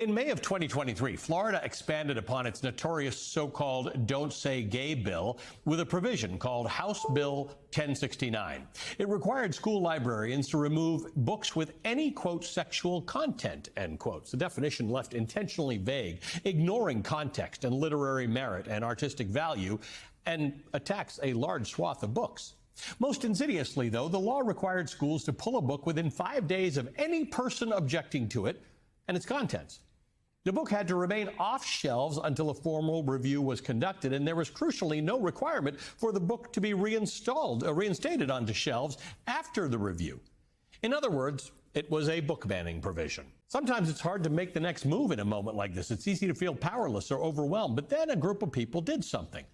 In May of 2023, Florida expanded upon its notorious so-called Don't Say Gay bill with a provision called House Bill 1069. It required school librarians to remove books with any, quote, sexual content, end quotes. The definition left intentionally vague, ignoring context and literary merit and artistic value, and attacks a large swath of books. Most insidiously, though, the law required schools to pull a book within 5 days of any person objecting to it and its contents. The book had to remain off shelves until a formal review was conducted, and there was crucially no requirement for the book to be reinstated onto shelves after the review. In other words, it was a book banning provision. Sometimes it's hard to make the next move in a moment like this. It's easy to feel powerless or overwhelmed, but then a group of people did something.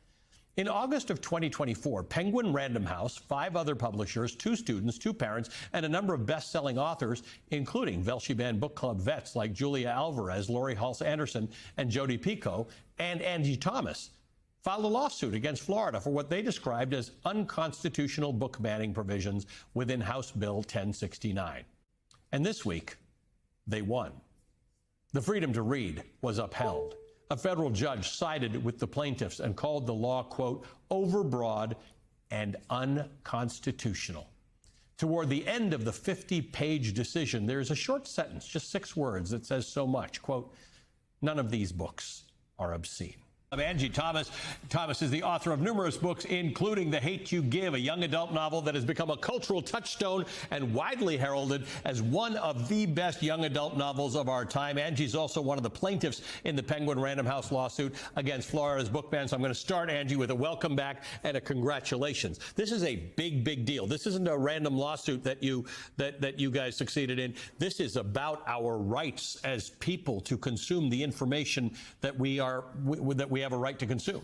In August of 2024, Penguin Random House, 5 other publishers, 2 students, 2 parents, and a number of best-selling authors, including Velshi Band Book Club vets like Julia Alvarez, Lori Halse Anderson, and Jodi Picoult, and Angie Thomas, filed a lawsuit against Florida for what they described as unconstitutional book banning provisions within House Bill 1069. And this week, they won. The freedom to read was upheld. A federal judge sided with the plaintiffs and called the law, quote, overbroad and unconstitutional. Toward the end of the 50-page decision, there's a short sentence, just 6 words, that says so much, quote, none of these books are obscene. Angie Thomas. Thomas is the author of numerous books, including The Hate You Give, a young adult novel that has become a cultural touchstone and widely heralded as one of the best young adult novels of our time. Angie's also one of the plaintiffs in the Penguin Random House lawsuit against Florida's book ban. So I'm going to start, Angie, with a welcome back and a congratulations. This is a big, big deal. This isn't a random lawsuit that you guys succeeded in. This is about our rights as people to consume the information that we have a right to consume.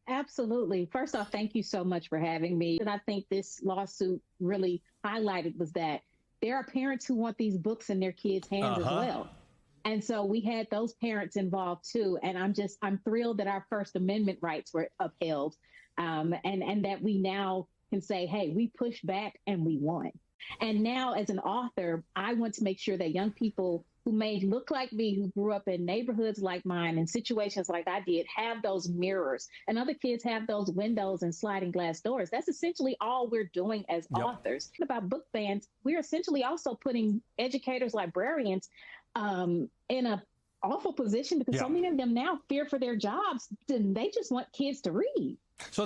Absolutely. First off, thank you so much for having me. And I think this lawsuit really highlighted was that there are parents who want these books in their kids' hands as well. And so we had those parents involved too. And I'm thrilled that our First Amendment rights were upheld, and that we now can say, hey, we pushed back and we won. And now as an author, I want to make sure that young people who may look like me, who grew up in neighborhoods like mine and situations like I did, have those mirrors, and other kids have those windows and sliding glass doors. That's essentially all we're doing as authors. About book bans, we're essentially also putting educators, librarians in a awful position because so many of them now fear for their jobs, and they just want kids to read. So